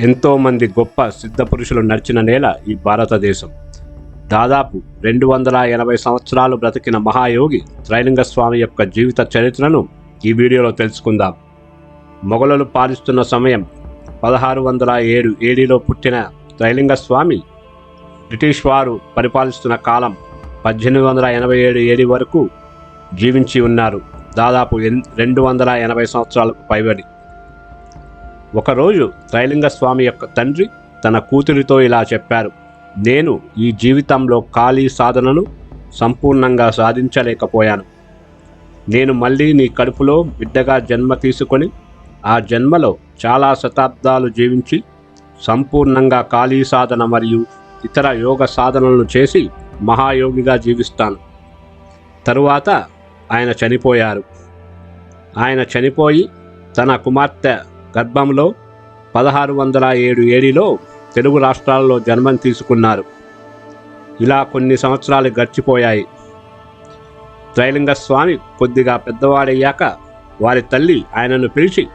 ఎంతోమంది గొప్ప సిద్ధపురుషులు నడిచిన నేల ఈ భారతదేశం. దాదాపు 280 సంవత్సరాలు బ్రతికిన మహాయోగి త్రైలింగ స్వామి యొక్క జీవిత చరిత్రను ఈ వీడియోలో తెలుసుకుందాం. మొఘలులు పాలిస్తున్న సమయం 1607 ఏడీలో పుట్టిన త్రైలింగ స్వామి బ్రిటిష్ వారు పరిపాలిస్తున్న కాలం 1887 ఏడి వరకు జీవించి ఉన్నారు. దాదాపు 280 సంవత్సరాలకు పైబడి. ఒకరోజు త్రైలింగ స్వామి యొక్క తండ్రి తన కూతురితో ఇలా చెప్పారు: నేను ఈ జీవితంలో ఖాళీ సాధనను సంపూర్ణంగా సాధించలేకపోయాను. నేను మళ్ళీ నీ కడుపులో బిడ్డగా జన్మ తీసుకొని ఆ జన్మలో చాలా శతాబ్దాలు జీవించి సంపూర్ణంగా ఖాళీ సాధన మరియు ఇతర యోగ సాధనలను చేసి మహాయోగిగా జీవిస్తాను. తరువాత ఆయన చనిపోయారు. ఆయన చనిపోయి తన కుమార్తె గర్భంలో 1607 ఏడిలో తెలుగు రాష్ట్రాల్లో జన్మం తీసుకున్నారు. ఇలా కొన్ని సంవత్సరాలు గడిచిపోయాయి. త్రైలింగ స్వామి కొద్దిగా పెద్దవాడయ్యాక వారి తల్లి ఆయనను పిలిచి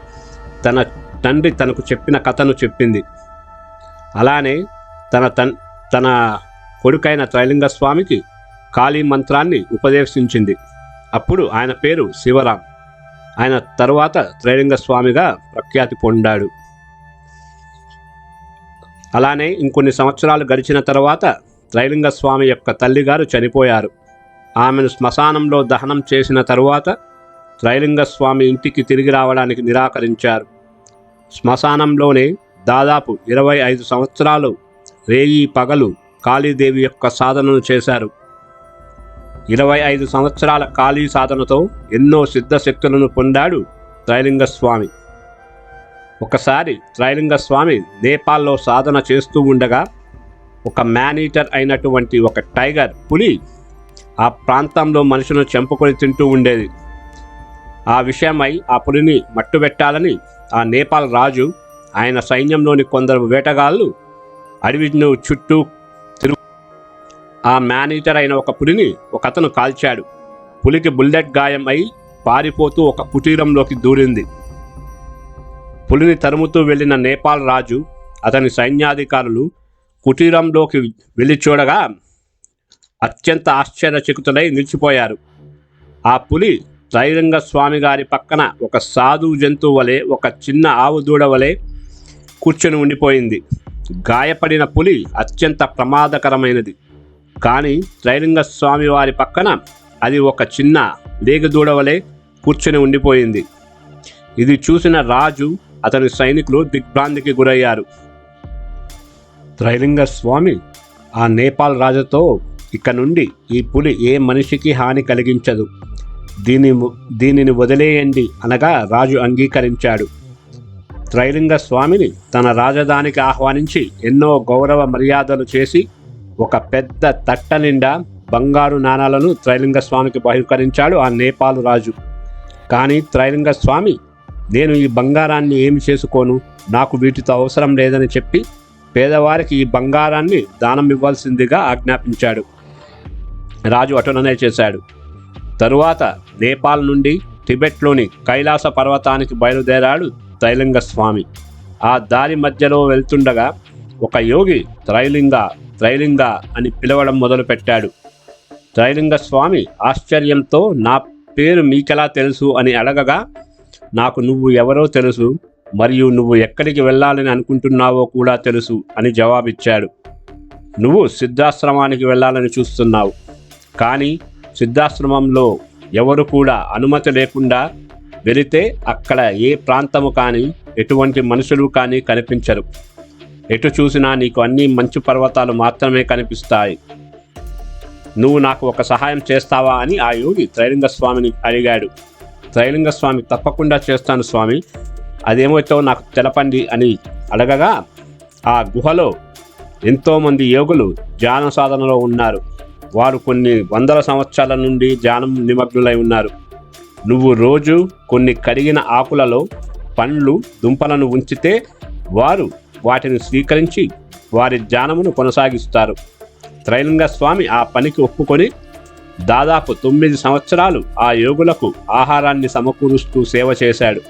తన తండ్రి తనకు చెప్పిన కథను చెప్పింది. అలానే తన కొడుకైన త్రైలింగ స్వామికి కాళీ మంత్రాన్ని ఉపదేశించింది. అప్పుడు ఆయన పేరు శివరాం. ఆయన తరువాత త్రైలింగ స్వామిగా ప్రఖ్యాతి పొందాడు. అలానే ఇంకొన్ని సంవత్సరాలు గడిచిన తర్వాత త్రైలింగ స్వామి యొక్క తల్లిగారు చనిపోయారు. ఆమెను శ్మశానంలో దహనం చేసిన తరువాత త్రైలింగ స్వామి ఇంటికి తిరిగి రావడానికి నిరాకరించారు. శ్మశానంలోనే దాదాపు 25 సంవత్సరాలు రేయి పగలు కాళీదేవి యొక్క సాధనను చేశారు. 25 సంవత్సరాల ఖాళీ సాధనతో ఎన్నో సిద్ధశక్తులను పొందాడు త్రైలింగ స్వామి. ఒకసారి త్రైలింగ స్వామి నేపాల్లో సాధన చేస్తూ ఉండగా ఒక మ్యానీటర్ అయినటువంటి ఒక టైగర్ పులి ఆ ప్రాంతంలో మనుషులను చంపుకొని తింటూ ఉండేది. ఆ విషయమై ఆ పులిని మట్టుబెట్టాలని ఆ నేపాల్ రాజు ఆయన సైన్యంలోని కొందరు వేటగాళ్ళు అడవిను చుట్టూ ఆ మ్యానీటర్ అయిన ఒక పులిని ఒకతను కాల్చాడు. పులికి బుల్లెట్ గాయం అయి పారిపోతూ ఒక కుటీరంలోకి దూరింది. పులిని తరుముతూ వెళ్ళిన నేపాల్ రాజు అతని సైన్యాధికారులు కుటీరంలోకి వెళ్ళి చూడగా అత్యంత ఆశ్చర్యచకితులై నిలిచిపోయారు. ఆ పులి త్రైలింగ స్వామి గారి పక్కన ఒక సాధు జంతువు వలె, ఒక చిన్న ఆవు దూడ వలె కూర్చొని ఉండిపోయింది. గాయపడిన పులి అత్యంత ప్రమాదకరమైనది. కానీ త్రైలింగ స్వామి వారి పక్కన అది ఒక చిన్న లేగదూడ వలె కూర్చొని ఉండిపోయింది. ఇది చూసిన రాజు అతని సైనికులు దిగ్భ్రాంతికి గురయ్యారు. త్రైలింగ స్వామి ఆ నేపాల్ రాజుతో, ఇక నుండి ఈ పులి ఏ మనిషికి హాని కలిగించదు, దీనిని వదిలేయండి అనగా రాజు అంగీకరించాడు. త్రైలింగ స్వామిని తన రాజధానికి ఆహ్వానించి ఎన్నో గౌరవ మర్యాదలు చేసి ఒక పెద్ద తట్ట నిండా బంగారు నాణాలను త్రైలింగ స్వామికి బహిష్కరించాడు ఆ నేపాల్ రాజు. కానీ త్రైలింగ స్వామి, నేను ఈ బంగారాన్ని ఏమి చేసుకోను, నాకు వీటితో అవసరం లేదని చెప్పి పేదవారికి ఈ బంగారాన్ని దానం ఇవ్వాల్సిందిగా ఆజ్ఞాపించాడు. రాజు అటులనే చేశాడు. తరువాత నేపాల్ నుండి టిబెట్లోని కైలాస పర్వతానికి బయలుదేరాడు త్రైలింగ స్వామి. ఆ దారి మధ్యలో వెళ్తుండగా ఒక యోగి త్రైలింగ అని పిలవడం మొదలుపెట్టాడు. త్రైలింగ స్వామి ఆశ్చర్యంతో, నా పేరు మీకెలా తెలుసు అని అడగగా, నాకు నువ్వు ఎవరో తెలుసు, మరియు నువ్వు ఎక్కడికి వెళ్ళాలని అనుకుంటున్నావో కూడా తెలుసు అని జవాబిచ్చాడు. నువ్వు సిద్ధాశ్రమానికి వెళ్ళాలని చూస్తున్నావు, కానీ సిద్ధాశ్రమంలో ఎవరు కూడా అనుమతి లేకుండా వెళితే అక్కడ ఏ ప్రాంతము కానీ ఎటువంటి మనుషులు కానీ కనిపించరు. ఎటు చూసినా నీకు అన్ని మంచు పర్వతాలు మాత్రమే కనిపిస్తాయి. నువ్వు నాకు ఒక సహాయం చేస్తావా అని ఆ యోగి త్రైలింగ స్వామిని అడిగాడు. త్రైలింగ స్వామి, తప్పకుండా చేస్తాను స్వామి, అదేమవుతో నాకు తెలపండి అని అడగగా, ఆ గుహలో ఎంతోమంది యోగులు ధ్యాన సాధనలో ఉన్నారు. వారు కొన్ని వందల సంవత్సరాల నుండి ధ్యానం నిమగ్నులై ఉన్నారు. నువ్వు రోజు కొన్ని కడిగిన ఆకులలో పండ్లు, దుంపలను ఉంచితే వారు వాటిని స్వీకరించి వారి ధ్యానమును కొనసాగిస్తారు. త్రైలింగ స్వామి ఆ పనికి ఒప్పుకొని దాదాపు 9 సంవత్సరాలు ఆ యోగులకు ఆహారాన్ని సమకూరుస్తూ సేవ చేశాడు.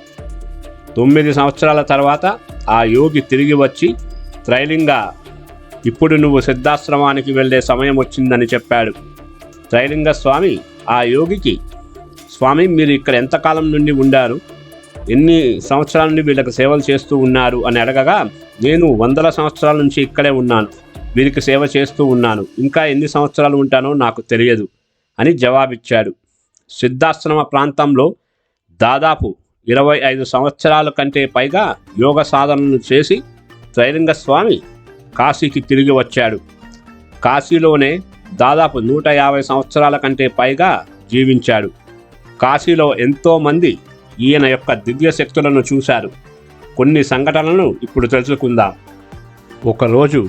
9 సంవత్సరాల తర్వాత ఆ యోగి తిరిగి వచ్చి, త్రైలింగ, ఇప్పుడు నువ్వు సిద్ధాశ్రమానికి వెళ్ళే సమయం వచ్చిందని చెప్పాడు. త్రైలింగ స్వామి ఆ యోగికి, స్వామి, మీరు ఇక్కడ ఎంతకాలం నుండి ఉండారు, ఎన్ని సంవత్సరాల నుండి వీళ్ళకి సేవలు చేస్తూ ఉన్నారు అని అడగగా, నేను 100 సంవత్సరాల నుంచి ఇక్కడే ఉన్నాను, వీరికి సేవ చేస్తూ ఉన్నాను, ఇంకా ఎన్ని సంవత్సరాలు ఉంటానో నాకు తెలియదు అని జవాబిచ్చాడు. సిద్ధాశ్రమ ప్రాంతంలో దాదాపు 25 సంవత్సరాల కంటే పైగా యోగ సాధనలు చేసి త్రైలింగ స్వామి కాశీకి తిరిగి వచ్చాడు. కాశీలోనే దాదాపు 150 సంవత్సరాల కంటే పైగా జీవించాడు. కాశీలో ఎంతోమంది ఈయన యొక్క దివ్య శక్తులను చూశారు. కొన్ని సంఘటనలను ఇప్పుడు తెలుసుకుందాం. ఒకరోజు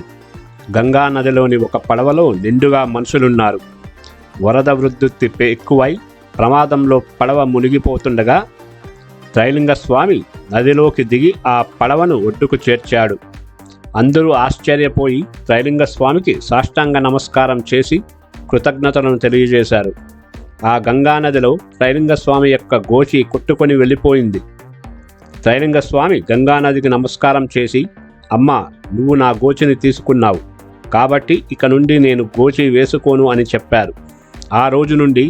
గంగా నదిలోని ఒక పడవలో నిండుగా మనుషులున్నారు. వరద వృద్ధి ఎక్కువై ప్రమాదంలో పడవ మునిగిపోతుండగా త్రైలింగ స్వామి నదిలోకి దిగి ఆ పడవను ఒడ్డుకు చేర్చాడు. అందరూ ఆశ్చర్యపోయి త్రైలింగ స్వామికి సాష్టాంగ నమస్కారం చేసి కృతజ్ఞతలను తెలియజేశారు. ఆ గంగానదిలో త్రైలింగ స్వామి యొక్క గోచి కొట్టుకొని వెళ్ళిపోయింది. త్రైలింగ స్వామి గంగానదికి నమస్కారం చేసి, అమ్మా, నువ్వు నా గోచిని తీసుకున్నావు, కాబట్టి ఇక నుండి నేను గోచి వేసుకోను అని చెప్పారు. ఆ రోజు నుండి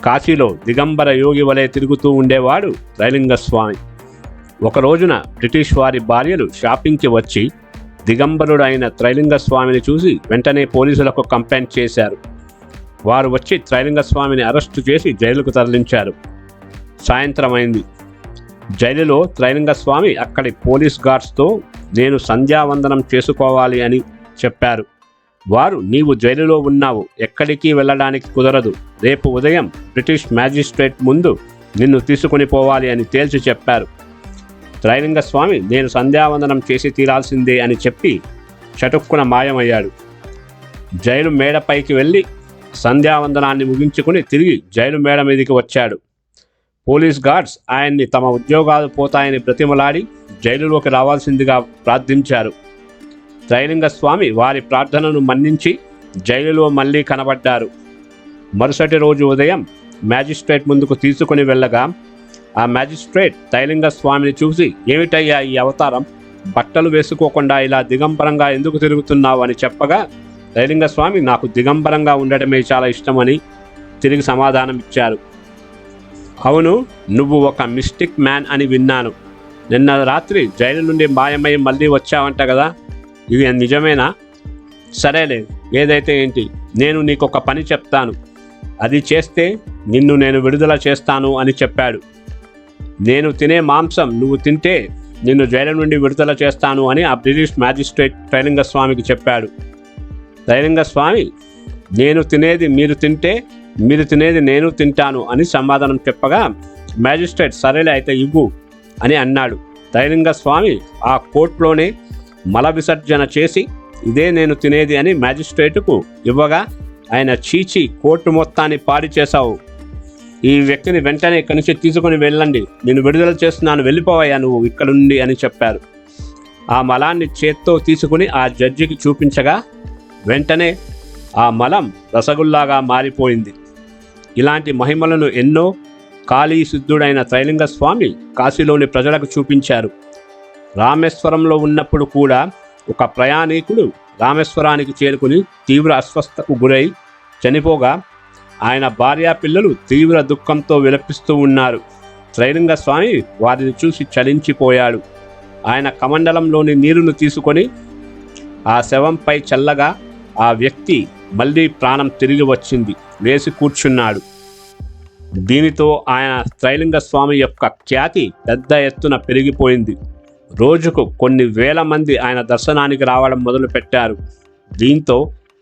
కాశీలో దిగంబర యోగి వలె తిరుగుతూ ఉండేవాడు త్రైలింగ స్వామి. ఒక రోజున బ్రిటిష్ వారి భార్యలు షాపింగ్కి వచ్చి దిగంబరుడైన త్రైలింగ స్వామిని చూసి వెంటనే పోలీసులకు కంప్లైంట్ చేశారు. వారు వచ్చి త్రైలింగ స్వామిని అరెస్టు చేసి జైలుకు తరలించారు. సాయంత్రం అయింది. జైలులో త్రైలింగ స్వామి అక్కడి పోలీస్ గార్డ్స్తో, నేను సంధ్యావందనం చేసుకోవాలి అని చెప్పారు. వారు, నీవు జైలులో ఉన్నావు, ఎక్కడికి వెళ్ళడానికి కుదరదు, రేపు ఉదయం బ్రిటిష్ మ్యాజిస్ట్రేట్ ముందు నిన్ను తీసుకుని పోవాలి అని తేల్చి చెప్పారు. త్రైలింగ స్వామి, నేను సంధ్యావందనం చేసి తీరాల్సిందే అని చెప్పి చటుక్కున మాయమయ్యాడు. జైలు మేడపైకి వెళ్ళి సంధ్యావందనాన్ని ముగించుకుని తిరిగి జైలు మేడ మీదకి వచ్చాడు. పోలీస్ గార్డ్స్ ఆయన్ని తమ ఉద్యోగాలు పోతాయని బ్రతిమలాడి జైలులోకి రావాల్సిందిగా ప్రార్థించారు. త్రైలింగ స్వామి వారి ప్రార్థనను మన్నించి జైలులో మళ్ళీ కనబడ్డారు. మరుసటి రోజు ఉదయం మ్యాజిస్ట్రేట్ ముందుకు తీసుకుని వెళ్ళగా ఆ మ్యాజిస్ట్రేట్ త్రైలింగ స్వామిని చూసి, ఏమిటయ్యా ఈ అవతారం, బట్టలు వేసుకోకుండా ఇలా దిగంబరంగా ఎందుకు తిరుగుతున్నావు అని చెప్పగా, త్రైలింగ స్వామి, నాకు దిగంబరంగా ఉండటమే చాలా ఇష్టమని తిరిగి సమాధానం ఇచ్చారు. అవును, నువ్వు ఒక మిస్టిక్ మ్యాన్ అని విన్నాను. నిన్న రాత్రి జైలు నుండి మాయమై మళ్ళీ వచ్చావంట కదా, ఇది నిజమేనా? సరేలే, ఏదైతే ఏంటి, నేను నీకొక పని చెప్తాను, అది చేస్తే నిన్ను నేను విడుదల చేస్తాను అని చెప్పాడు. నేను తినే మాంసం నువ్వు తింటే నిన్ను జైలు నుండి విడుదల చేస్తాను అని ఆ బ్రిటిష్ మ్యాజిస్ట్రేట్ త్రైలింగ స్వామికి చెప్పాడు. త్రైలింగ స్వామి, నేను తినేది మీరు తింటే, మీరు తినేది నేను తింటాను అని సమాధానం చెప్పగా మ్యాజిస్ట్రేట్, సరేలే అయితే ఇవ్వు అని అన్నాడు. త్రైలింగ స్వామి ఆ కోర్టులోనే మల విసర్జన చేసి, ఇదే నేను తినేది అని మ్యాజిస్ట్రేటుకు ఇవ్వగా ఆయన, చీచి, కోర్టు మొత్తాన్ని పాడి చేశావు, ఈ వ్యక్తిని వెంటనే ఇక్కడి నుంచి తీసుకుని వెళ్ళండి, నేను విడుదల చేస్తున్నాను, వెళ్ళిపోవయ్యా నువ్వు ఇక్కడ నుండి అని చెప్పారు. ఆ మలాన్ని చేత్తో తీసుకుని ఆ జడ్జికి చూపించగా వెంటనే ఆ మలం రసగుల్లాగా మారిపోయింది. ఇలాంటి మహిమలను ఎన్నో కాళీ సిద్ధుడైన త్రైలింగ స్వామి కాశీలోని ప్రజలకు చూపించారు. రామేశ్వరంలో ఉన్నప్పుడు కూడా ఒక ప్రయాణికుడు రామేశ్వరానికి చేరుకుని తీవ్ర అస్వస్థతకు గురై చనిపోగా ఆయన భార్యా పిల్లలు తీవ్ర దుఃఖంతో విలపిస్తూ ఉన్నారు. త్రైలింగ స్వామి వారిని చూసి చలించిపోయాడు. ఆయన కమండలంలోని నీరును తీసుకొని ఆ శవంపై చల్లగా ఆ వ్యక్తి మళ్ళీ ప్రాణం తిరిగి వచ్చింది, లేచి కూర్చున్నాడు. దీనితో ఆయన త్రైలింగ స్వామి యొక్క ఖ్యాతి పెద్ద ఎత్తున పెరిగిపోయింది. రోజుకు కొన్ని వేల మంది ఆయన దర్శనానికి రావడం మొదలుపెట్టారు. దీంతో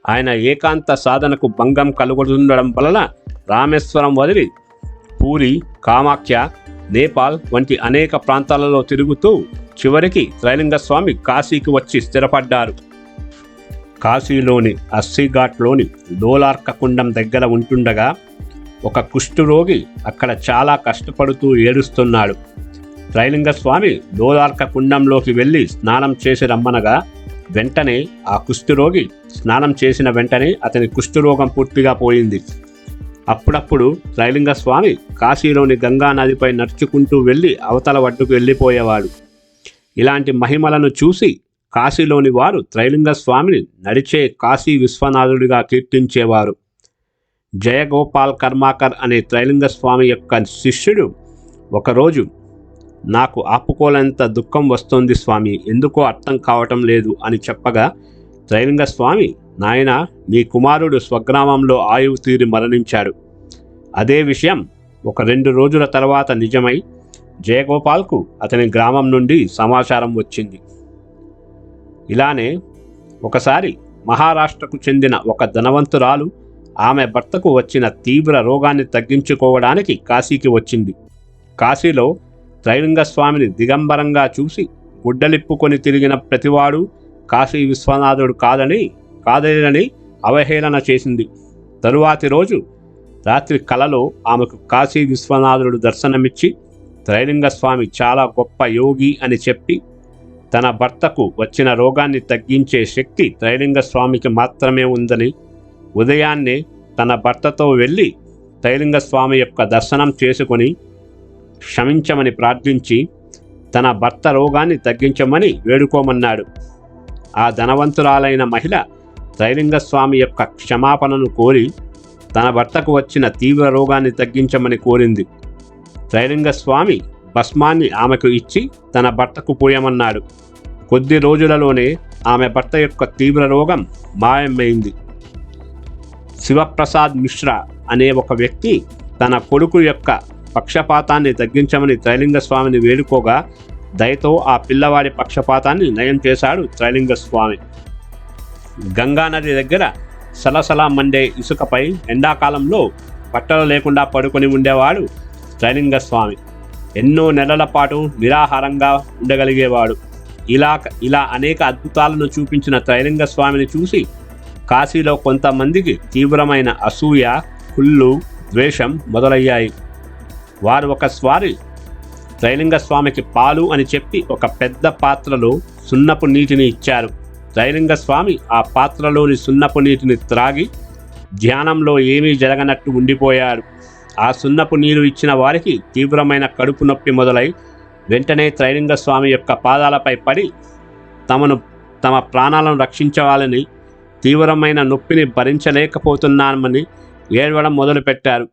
ఆయన ఏకాంత సాధనకు భంగం కలుగుతుండడం వలన రామేశ్వరం వదిలి పూరి, కామాఖ్య, నేపాల్ వంటి అనేక ప్రాంతాలలో తిరుగుతూ చివరికి త్రైలింగ స్వామి కాశీకి వచ్చి స్థిరపడ్డారు. కాశీలోని అస్సీఘాట్లోని డోలార్క కుండం దగ్గర ఉంటుండగా ఒక కుష్ఠరోగి అక్కడ చాలా కష్టపడుతూ ఏడుస్తున్నాడు. త్రైలింగ స్వామి డోలార్క కుండంలోకి వెళ్ళి స్నానం చేసి రమ్మనగా వెంటనే ఆ కుష్ఠరోగి స్నానం చేసిన వెంటనే అతని కుష్ఠరోగం పూర్తిగా పోయింది. అప్పుడప్పుడు త్రైలింగ స్వామి కాశీలోని గంగా నదిపై నడుచుకుంటూ వెళ్ళి అవతల ఒడ్డుకు వెళ్ళిపోయేవాడు. ఇలాంటి మహిమలను చూసి కాశీలోని వారు త్రైలింగ స్వామిని నడిచే కాశీ విశ్వనాథుడిగా కీర్తించేవారు. జయగోపాల్ కర్మాకర్ అనే త్రైలింగ స్వామి యొక్క శిష్యుడు ఒకరోజు, నాకు ఆపుకోలేంత దుఃఖం వస్తోంది స్వామి, ఎందుకో అర్థం కావటం లేదు అని చెప్పగా త్రైలింగ స్వామి, నాయన, నీ కుమారుడు స్వగ్రామంలో ఆయువు తీరి మరణించాడు. అదే విషయం ఒక 2 రోజుల తర్వాత నిజమై జయగోపాల్కు అతని గ్రామం నుండి సమాచారం వచ్చింది. ఇలానే ఒకసారి మహారాష్ట్రకు చెందిన ఒక ధనవంతురాలు ఆమె భర్తకు వచ్చిన తీవ్ర రోగాన్ని తగ్గించుకోవడానికి కాశీకి వచ్చింది. కాశీలో త్రైలింగ స్వామిని దిగంబరంగా చూసి గుడ్డలిప్పుకొని తిరిగిన ప్రతివాడు కాశీ విశ్వనాథుడు కాదని అవహేళన చేసింది. తరువాతి రోజు రాత్రి కలలో ఆమెకు కాశీ విశ్వనాథుడు దర్శనమిచ్చి త్రైలింగ స్వామి చాలా గొప్ప యోగి అని చెప్పి తన భర్తకు వచ్చిన రోగాన్ని తగ్గించే శక్తి త్రైలింగ స్వామికి మాత్రమే ఉందని, ఉదయాన్నే తన భర్తతో వెళ్ళి త్రైలింగ స్వామి యొక్క దర్శనం చేసుకొని క్షమించమని ప్రార్థించి తన భర్త రోగాన్ని తగ్గించమని వేడుకోమన్నాడు. ఆ ధనవంతురాలైన మహిళ త్రైలింగ స్వామి యొక్క క్షమాపణను కోరి తన భర్తకు వచ్చిన తీవ్ర రోగాన్ని తగ్గించమని కోరింది. త్రైలింగ స్వామి భస్మాన్ని ఆమెకు ఇచ్చి తన భర్తకు పోయమన్నాడు. కొద్ది రోజులలోనే ఆమె భర్త యొక్క తీవ్ర రోగం మాయమైంది. శివప్రసాద్ మిశ్రా అనే ఒక వ్యక్తి తన కొడుకు యొక్క పక్షపాతాన్ని తగ్గించమని త్రైలింగ స్వామిని వేడుకోగా దయతో ఆ పిల్లవాడి పక్షపాతాన్ని నయం చేశాడు త్రైలింగ స్వామి. గంగానది దగ్గర సలసలా మండే ఇసుకపై ఎండాకాలంలో బట్టలు లేకుండా పడుకొని ఉండేవాడు త్రైలింగ స్వామి. ఎన్నో నెలల పాటు నిరాహారంగా ఉండగలిగేవాడు. ఇలా అనేక అద్భుతాలను చూపించిన త్రైలింగ స్వామిని చూసి కాశీలో కొంతమందికి తీవ్రమైన అసూయ, కుళ్ళు, ద్వేషం మొదలయ్యాయి. వారు ఒకసారి త్రైలింగ స్వామికి పాలు అని చెప్పి ఒక పెద్ద పాత్రలో సున్నపు నీటిని ఇచ్చారు. త్రైలింగ స్వామి ఆ పాత్రలోని సున్నపు నీటిని త్రాగి ధ్యానంలో ఏమీ జరగనట్టు ఉండిపోయాడు. ఆ సున్నపు నీరు ఇచ్చిన వారికి తీవ్రమైన కడుపు నొప్పి మొదలై వెంటనే త్రైలింగ స్వామి యొక్క పాదాలపై పడి తమ ప్రాణాలను రక్షించాలని, తీవ్రమైన నొప్పిని భరించలేకపోతున్నామని ఏడవడం మొదలుపెట్టారు.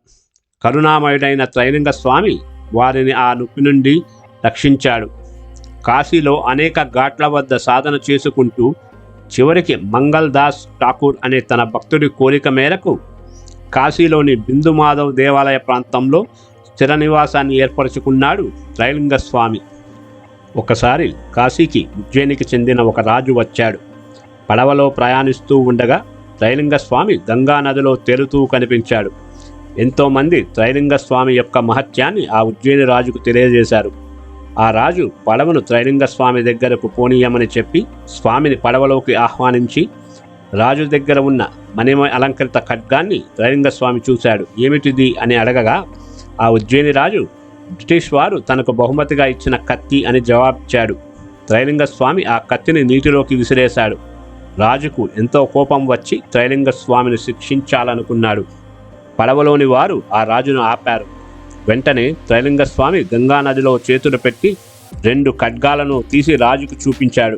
కరుణామయుడైన త్రైలింగ స్వామి వారిని ఆ నొప్పి నుండి రక్షించాడు. కాశీలో అనేక ఘాట్ల వద్ద సాధన చేసుకుంటూ చివరికి మంగల్ దాస్ ఠాకూర్ అనే తన భక్తుడి కోరిక మేరకు కాశీలోని బిందు మాధవ్ దేవాలయ ప్రాంతంలో స్థిర నివాసాన్ని ఏర్పరచుకున్నాడు త్రైలింగ స్వామి. ఒకసారి కాశీకి ఉజ్జయినికి చెందిన ఒక రాజు వచ్చాడు. పడవలో ప్రయాణిస్తూ ఉండగా త్రైలింగ స్వామి గంగా నదిలో తేలుతూ కనిపించాడు. ఎంతోమంది త్రైలింగ స్వామి యొక్క మహత్యాన్ని ఆ ఉజ్జయిని రాజుకు తెలియజేశారు. ఆ రాజు పడవను త్రైలింగ స్వామి దగ్గరకు పోనీయమని చెప్పి స్వామిని పడవలోకి ఆహ్వానించి రాజు దగ్గర ఉన్న మణిమయ అలంకృత ఖడ్గాన్ని త్రైలింగ స్వామి చూశాడు. ఏమిటిది అని అడగగా ఆ ఉజ్జయిని రాజు బ్రిటిష్ వారు తనకు బహుమతిగా ఇచ్చిన కత్తి అని జవాబిచ్చాడు. త్రైలింగ స్వామి ఆ కత్తిని నీటిలోకి విసిరేశాడు. రాజుకు ఎంతో కోపం వచ్చి త్రైలింగ స్వామిని శిక్షించాలనుకున్నాడు. పడవలోని వారు ఆ రాజును ఆపారు. వెంటనే త్రైలింగ స్వామి గంగా నదిలో చేతులు పెట్టి 2 ఖడ్గాలను తీసి రాజుకు చూపించాడు.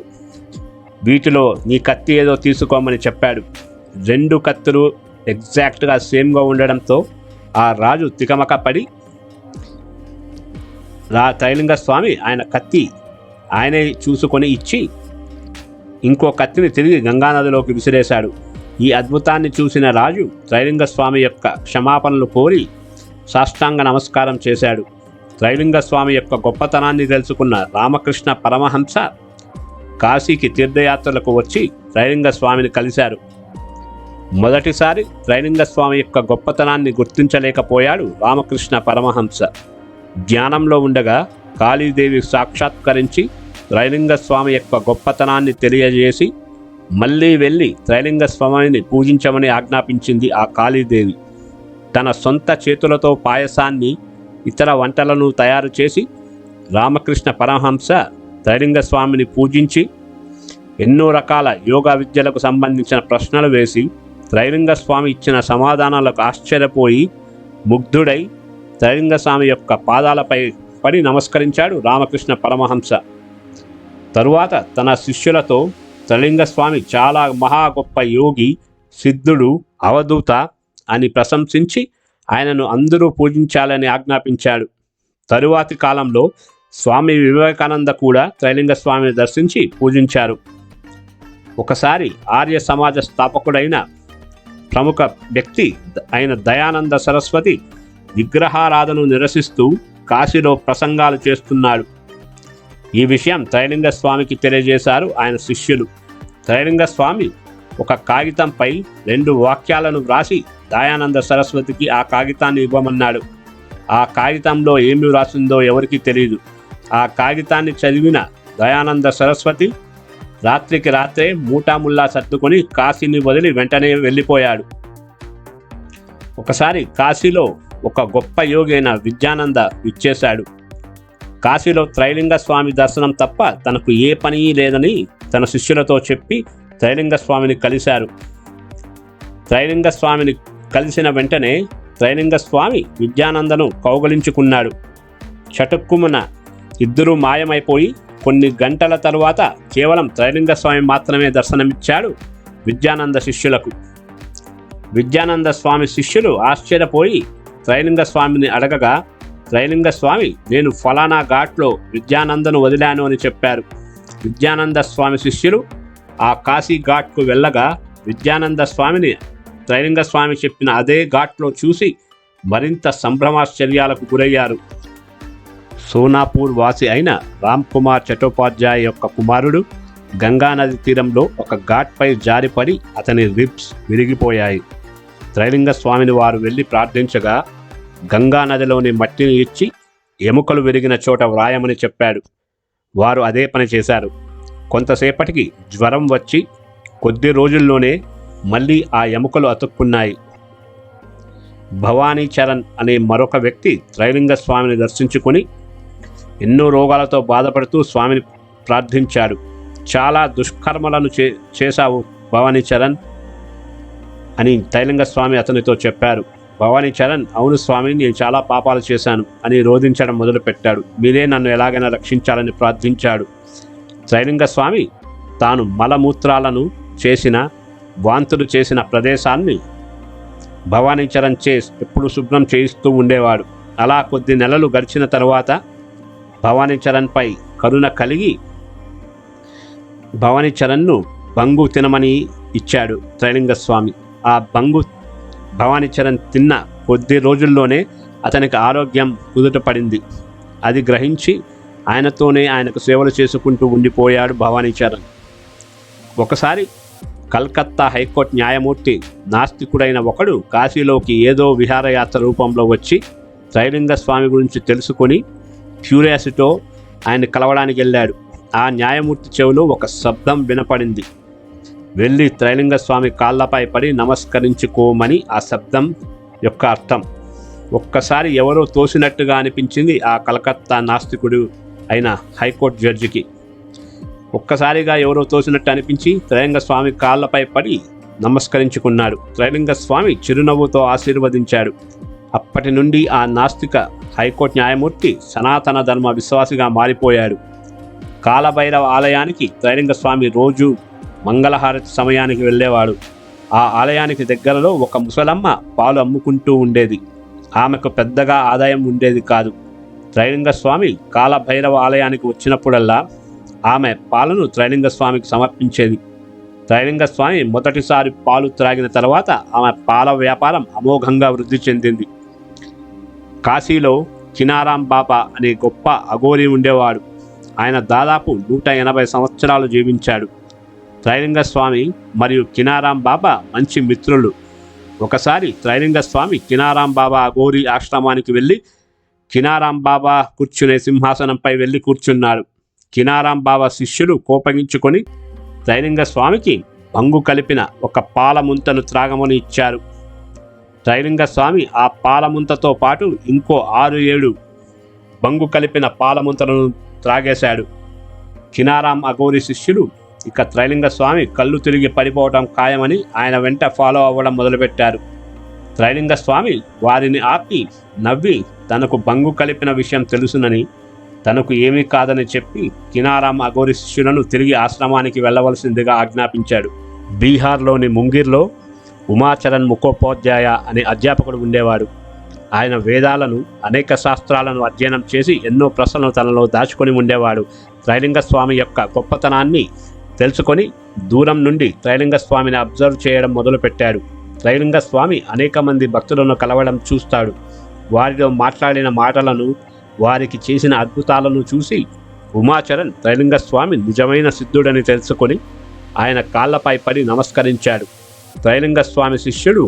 వీటిలో నీ కత్తి ఏదో తీసుకోమని చెప్పాడు. 2 కత్తులు ఎగ్జాక్ట్గా సేమ్గా ఉండడంతో ఆ రాజు తికమక పడి త్రైలింగ స్వామి ఆయన కత్తి ఆయనే చూసుకొని ఇచ్చి ఇంకో కత్తిని తిరిగి గంగానదిలోకి విసిరేశాడు. ఈ అద్భుతాన్ని చూసిన రాజు త్రైలింగ స్వామి యొక్క క్షమాపణలు కోరి సాష్టాంగ నమస్కారం చేశాడు. త్రైలింగ స్వామి యొక్క గొప్పతనాన్ని తెలుసుకున్న రామకృష్ణ పరమహంస కాశీకి తీర్థయాత్రలకు వచ్చి త్రైలింగ స్వామిని కలిశారు. మొదటిసారి త్రైలింగ స్వామి యొక్క గొప్పతనాన్ని గుర్తించలేకపోయాడు రామకృష్ణ పరమహంస. ధ్యానంలో ఉండగా కాళీదేవి సాక్షాత్కరించి త్రైలింగ స్వామి యొక్క గొప్పతనాన్ని తెలియజేసి మళ్ళీ వెళ్ళి త్రైలింగ స్వామిని పూజించమని ఆజ్ఞాపించింది ఆ కాళీదేవి. తన సొంత చేతులతో పాయసాన్ని, ఇతర వంటలను తయారు చేసి రామకృష్ణ పరమహంస త్రైలింగ స్వామిని పూజించి ఎన్నో రకాల యోగా విద్యలకు సంబంధించిన ప్రశ్నలు వేసి త్రైలింగ స్వామి ఇచ్చిన సమాధానాలకు ఆశ్చర్యపోయి ముగ్ధుడై త్రైలింగ స్వామి యొక్క పాదాలపై పడి నమస్కరించాడు రామకృష్ణ పరమహంస. తరువాత తన శిష్యులతో త్రైలింగ స్వామి చాలా మహా గొప్ప యోగి, సిద్ధుడు, అవధూత అని ప్రశంసించి ఆయనను అందరూ పూజించాలని ఆజ్ఞాపించాడు. తరువాతి కాలంలో స్వామి వివేకానంద కూడా త్రైలింగ స్వామిని దర్శించి పూజించారు. ఒకసారి ఆర్య సమాజ స్థాపకుడైన ప్రముఖ వ్యక్తి అయిన దయానంద సరస్వతి విగ్రహారాధనను నిరసిస్తూ కాశీలో ప్రసంగాలు చేస్తున్నాడు. ఈ విషయం త్రైలింగ స్వామికి తెలియజేశారు ఆయన శిష్యులు. త్రైలింగ స్వామి ఒక కాగితంపై 2 వాక్యాలను వ్రాసి దయానంద సరస్వతికి ఆ కాగితాన్ని ఇవ్వమన్నాడు. ఆ కాగితంలో ఏమి వ్రాసిందో ఎవరికీ తెలియదు. ఆ కాగితాన్ని చదివిన దయానంద సరస్వతి రాత్రికి రాత్రే మూటాముల్లా సర్దుకొని కాశీని వదిలి వెంటనే వెళ్ళిపోయాడు. ఒకసారి కాశీలో ఒక గొప్ప యోగి అయిన విద్యానంద విచ్చేశాడు. కాశీలో త్రైలింగ స్వామి దర్శనం తప్ప తనకు ఏ పని లేదని తన శిష్యులతో చెప్పి త్రైలింగ స్వామిని కలిశారు. త్రైలింగ స్వామిని కలిసిన వెంటనే త్రైలింగ స్వామి విద్యానందను కౌగలించుకున్నాడు. చటుక్కుమున ఇద్దరూ మాయమైపోయి కొన్ని గంటల తరువాత కేవలం త్రైలింగ స్వామి మాత్రమే దర్శనమిచ్చాడు విద్యానంద శిష్యులకు. విద్యానంద స్వామి శిష్యులు ఆశ్చర్యపోయి త్రైలింగ స్వామిని అడగగా త్రైలింగ స్వామి నేను ఫలానా ఘాట్లో విద్యానందను వదిలాను అని చెప్పారు. విద్యానంద స్వామి శిష్యులు ఆ కాశీ ఘాట్కు వెళ్ళగా విద్యానంద స్వామిని త్రైలింగ స్వామి చెప్పిన అదే ఘాట్లో చూసి మరింత సంభ్రమాశ్చర్యాలకు గురయ్యారు. సోనాపూర్ వాసి అయిన రామ్ కుమార్ చటోపాధ్యాయ యొక్క కుమారుడు గంగానది తీరంలో ఒక ఘాట్పై జారిపడి అతని రిబ్స్ విరిగిపోయాయి. త్రైలింగ స్వామిని వారు వెళ్ళి ప్రార్థించగా గంగానదిలోని మట్టిని ఇచ్చి ఎముకలు విరిగిన చోట వ్రాయమని చెప్పాడు. వారు అదే పని చేశారు. కొంతసేపటికి జ్వరం వచ్చి కొద్ది రోజుల్లోనే మళ్ళీ ఆ ఎముకలు అతుక్కున్నాయి. భవానీ చరణ్ అనే మరొక వ్యక్తి త్రైలింగ స్వామిని దర్శించుకొని ఎన్నో రోగాలతో బాధపడుతూ స్వామిని ప్రార్థించాడు. చాలా దుష్కర్మలను చేశావు భవానీ చరణ్ అని త్రైలింగ స్వామి అతనితో చెప్పారు. భవానీ చరణ్ అవును స్వామి నేను చాలా పాపాలు చేశాను అని రోధించడం మొదలుపెట్టాడు. మీరే నన్ను ఎలాగైనా రక్షించాలని ప్రార్థించాడు. త్రైలింగ స్వామి తాను మలమూత్రాలను చేసిన వాంతులు చేసిన ప్రదేశాన్ని భవానీ చరణ్ ఎప్పుడు శుభ్రం చేయిస్తూ ఉండేవాడు. అలా కొద్ది నెలలు గడిచిన తరువాత భవానీ చరణ్పై కరుణ కలిగి భవానీ చరణ్ను బంగు తినమని ఇచ్చాడు త్రైలింగ స్వామి. ఆ బంగు భవానీ చరణ్ తిన్న కొద్ది రోజుల్లోనే అతనికి ఆరోగ్యం కుదుటపడింది. అది గ్రహించి ఆయనతోనే ఆయనకు సేవలు చేసుకుంటూ ఉండిపోయాడు భవానీ చరణ్. ఒకసారి కల్కత్తా హైకోర్టు న్యాయమూర్తి నాస్తికుడైన ఒకడు కాశీలోకి ఏదో విహారయాత్ర రూపంలో వచ్చి త్రైలింగ స్వామి గురించి తెలుసుకొని క్యూరియాసిటీతో ఆయన కలవడానికి వెళ్ళాడు. ఆ న్యాయమూర్తి చెవిలో ఒక శబ్దం వినపడింది. వెళ్ళి త్రైలింగ స్వామి కాళ్ళపై పడి నమస్కరించుకోమని ఆ శబ్దం యొక్క అర్థం. ఒక్కసారి ఎవరో తోసినట్టుగా అనిపించింది ఆ కలకత్తా నాస్తికుడు అయిన హైకోర్టు జడ్జికి. ఒక్కసారిగా ఎవరో తోసినట్టు అనిపించి త్రైలింగ స్వామి కాళ్ళపై పడి నమస్కరించుకున్నాడు. త్రైలింగ స్వామి చిరునవ్వుతో ఆశీర్వదించాడు. అప్పటి నుండి ఆ నాస్తిక హైకోర్టు న్యాయమూర్తి సనాతన ధర్మ విశ్వాసిగా మారిపోయాడు. కాలభైరవ ఆలయానికి త్రైలింగ స్వామి రోజు మంగళహారతి సమయానికి వెళ్ళేవాడు. ఆ ఆలయానికి దగ్గరలో ఒక ముసలమ్మ పాలు అమ్ముకుంటూ ఉండేది. ఆమెకు పెద్దగా ఆదాయం ఉండేది కాదు. త్రైలింగ స్వామి కాలభైరవ ఆలయానికి వచ్చినప్పుడల్లా ఆమె పాలను త్రైలింగ స్వామికి సమర్పించేది. త్రైలింగ స్వామి మొదటిసారి పాలు త్రాగిన తర్వాత ఆమె పాల వ్యాపారం అమోఘంగా వృద్ధి చెందింది. కాశీలో కినారాం బాబా అనే గొప్ప అఘోరి ఉండేవాడు. ఆయన దాదాపు 180 సంవత్సరాలు జీవించాడు. త్రైలింగ స్వామి మరియు కినారాం బాబా మంచి మిత్రులు. ఒకసారి త్రైలింగ స్వామి కినారాం బాబా అఘోరి ఆశ్రమానికి వెళ్ళి కినారాం బాబా కూర్చునే సింహాసనంపై వెళ్ళి కూర్చున్నాడు. కినారాం బాబా శిష్యులు కోపగించుకొని త్రైలింగ స్వామికి బంగు కలిపిన ఒక పాలముంతను త్రాగమని ఇచ్చారు. త్రైలింగ స్వామి ఆ పాలముంతతో పాటు ఇంకో 6-7 బంగు కలిపిన పాలముంతలను త్రాగేశాడు. కినారాం అఘోరి శిష్యులు ఇక త్రైలింగ స్వామి కళ్ళు తిరిగి పడిపోవడం ఖాయమని ఆయన వెంట ఫాలో అవ్వడం మొదలుపెట్టారు. త్రైలింగ స్వామి వారిని ఆపి నవ్వి తనకు బంగు కలిపిన విషయం తెలుసునని, తనకు ఏమీ కాదని చెప్పి కినారాం అఘోరి శిష్యులను తిరిగి ఆశ్రమానికి వెళ్ళవలసిందిగా ఆజ్ఞాపించాడు. బీహార్లోని ముంగిర్లో ఉమాచరణ్ ముఖోపాధ్యాయ అనే అధ్యాపకుడు ఉండేవాడు. ఆయన వేదాలను, అనేక శాస్త్రాలను అధ్యయనం చేసి ఎన్నో ప్రశ్నలు తనలో దాచుకొని ఉండేవాడు. త్రైలింగ స్వామి యొక్క గొప్పతనాన్ని తెలుసుకొని దూరం నుండి త్రైలింగ స్వామిని అబ్జర్వ్ చేయడం మొదలుపెట్టాడు. త్రైలింగ స్వామి అనేక మంది భక్తులను కలవడం చూస్తాడు. వారితో మాట్లాడిన మాటలను, వారికి చేసిన అద్భుతాలను చూసి ఉమాచరణ్ త్రైలింగ స్వామి నిజమైన సిద్ధుడని తెలుసుకొని ఆయన కాళ్ళపై పడి నమస్కరించాడు. త్రైలింగ స్వామి శిష్యుడు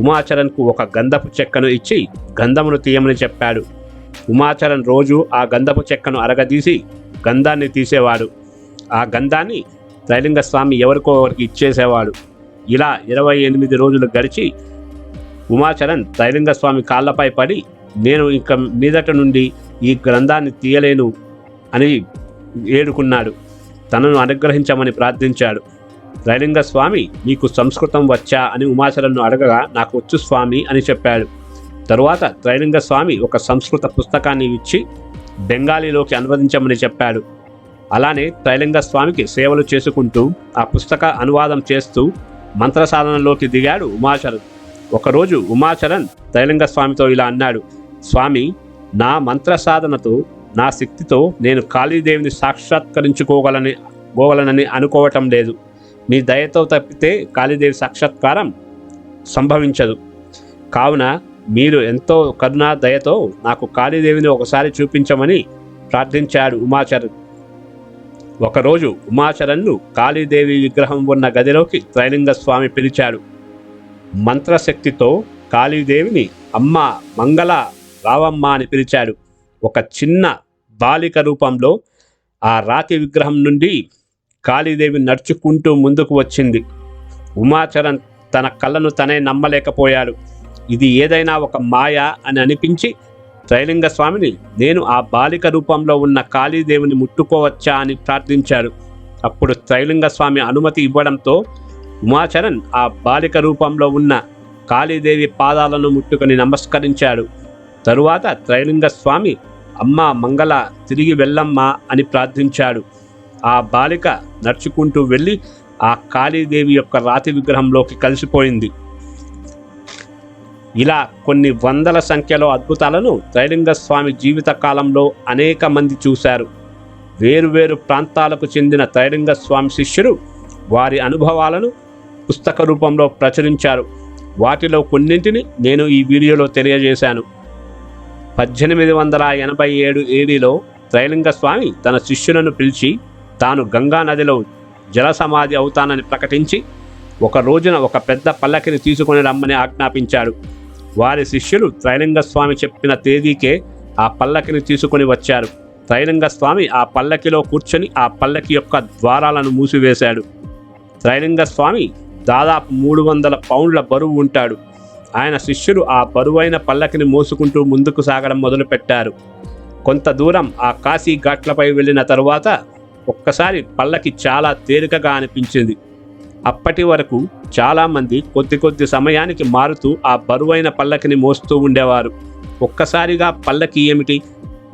ఉమాచరణ్కు ఒక గంధపు చెక్కను ఇచ్చి గంధమును తీయమని చెప్పాడు. ఉమాచరణ్ రోజు ఆ గంధపు చెక్కను అరగదీసి గంధాన్ని తీసేవాడు. ఆ గంధాన్ని త్రైలింగ స్వామి ఎవరికో ఒకరికి ఇచ్చేసేవాడు. ఇలా 28 రోజులు గడిచి ఉమాచరణ్ త్రైలింగ స్వామి కాళ్ళపై పడి, నేను ఇక మీదట నుండి ఈ గ్రంథాన్ని తీయలేను అని ఏడుకున్నాడు. తనను అనుగ్రహించమని ప్రార్థించాడు. త్రైలింగ స్వామి, నీకు సంస్కృతం వచ్చా అని ఉమాచరణ్ను అడగగా, నాకు వచ్చు స్వామి అని చెప్పాడు. తరువాత త్రైలింగ స్వామి ఒక సంస్కృత పుస్తకాన్ని ఇచ్చి బెంగాలీలోకి అనువదించమని చెప్పాడు. అలానే త్రైలింగ స్వామికి సేవలు చేసుకుంటూ ఆ పుస్తక అనువాదం చేస్తూ మంత్ర సాధనలోకి దిగాడు ఉమాచరణ్. ఒకరోజు ఉమాచరణ్ త్రైలింగ స్వామితో ఇలా అన్నాడు, స్వామి, నా మంత్ర సాధనతో, నా శక్తితో నేను కాళీదేవిని సాక్షాత్కరించుకోగలనని అనుకోవటం లేదు. మీ దయతో తప్పితే కాళీదేవి సాక్షాత్కారం సంభవించదు. కావున మీరు ఎంతో కరుణా దయతో నాకు కాళీదేవిని ఒకసారి చూపించమని ప్రార్థించాడు ఉమాచరణ్. ఒకరోజు ఉమాచరణ్ను కాళీదేవి విగ్రహం ఉన్న గదిలోకి త్రైలింగ స్వామి పిలిచాడు. మంత్రశక్తితో కాళీదేవిని అమ్మ మంగళ రావమ్మ అని పిలిచాడు. ఒక చిన్న బాలిక రూపంలో ఆ రాతి విగ్రహం నుండి కాళీదేవి నడుచుకుంటూ ముందుకు వచ్చింది. ఉమాచరణ్ తన కళ్ళను తనే నమ్మలేకపోయాడు. ఇది ఏదైనా ఒక మాయ అని అనిపించి త్రైలింగ స్వామిని, నేను ఆ బాలిక రూపంలో ఉన్న కాళీదేవిని ముట్టుకోవచ్చా అని ప్రార్థించాడు. అప్పుడు త్రైలింగ స్వామి అనుమతి ఇవ్వడంతో ఉమాచరణ్ ఆ బాలిక రూపంలో ఉన్న కాళీదేవి పాదాలను ముట్టుకొని నమస్కరించాడు. తరువాత త్రైలింగ స్వామి, అమ్మ మంగళ, తిరిగి వెళ్ళమ్మా అని ప్రార్థించాడు. ఆ బాలిక నడుచుకుంటూ వెళ్ళి ఆ కాళీదేవి యొక్క రాతి విగ్రహంలోకి కలిసిపోయింది. ఇలా కొన్ని వందల సంఖ్యలో అద్భుతాలను త్రైలింగ స్వామి జీవిత కాలంలో అనేక మంది చూశారు. వేరువేరు ప్రాంతాలకు చెందిన త్రైలింగ స్వామి శిష్యులు వారి అనుభవాలను పుస్తక రూపంలో ప్రచురించారు. వాటిలో కొన్నింటిని నేను ఈ వీడియోలో తెలియజేశాను. 1887 ఏడీలో త్రైలింగ స్వామి తన శిష్యులను పిలిచి తాను గంగా నదిలో జల సమాధి అవుతానని ప్రకటించి ఒక రోజున ఒక పెద్ద పల్లకిని తీసుకొని రమ్మని ఆజ్ఞాపించాడు. వారి శిష్యులు త్రైలింగ స్వామి చెప్పిన తేదీకే ఆ పల్లకిని తీసుకొని వచ్చారు. త్రైలింగ స్వామి ఆ పల్లకిలో కూర్చొని ఆ పల్లకి యొక్క ద్వారాలను మూసివేశాడు. త్రైలింగ స్వామి దాదాపు 300 పౌండ్ల బరువు ఉంటాడు. ఆయన శిష్యులు ఆ బరువైన పల్లకిని మోసుకుంటూ ముందుకు సాగడం మొదలుపెట్టారు. కొంత దూరం ఆ కాశీ ఘాట్లపై వెళ్ళిన తరువాత ఒక్కసారి పల్లకి చాలా తేలికగా అనిపించింది. అప్పటి వరకు చాలామంది కొద్ది సమయానికి మారుతూ ఆ బరువైన పల్లకిని మోస్తూ ఉండేవారు. ఒక్కసారిగా పల్లకి ఏమిటి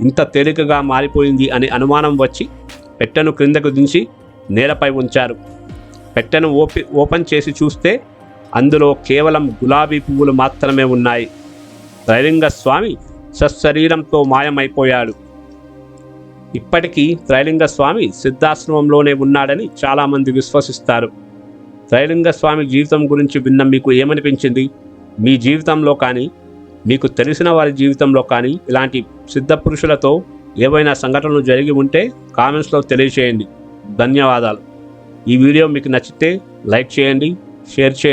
ఇంత తేలికగా మారిపోయింది అని అనుమానం వచ్చి పెట్టెను క్రిందకు దించి నేలపై ఉంచారు. పెట్టెను ఓపెన్ చేసి చూస్తే అందులో కేవలం గులాబీ పువ్వులు మాత్రమే ఉన్నాయి. త్రైలింగ స్వామి సశరీరంతో మాయమైపోయాడు. ఇప్పటికీ త్రైలింగ స్వామి సిద్ధాశ్రమంలోనే ఉన్నాడని చాలామంది విశ్వసిస్తారు. త్రైలింగ స్వామి జీవితం గురించి విన్న మీకు ఏమనిపించింది? మీ జీవితంలో కానీ, మీకు తెలిసిన వారి జీవితంలో కానీ ఇలాంటి సిద్ధ పురుషులతో ఏవైనా సంఘటనలు జరిగి ఉంటే కామెంట్స్లో తెలియచేయండి. ధన్యవాదాలు. ఈ వీడియో మీకు నచ్చితే లైక్ చేయండి, షేర్ చేయండి.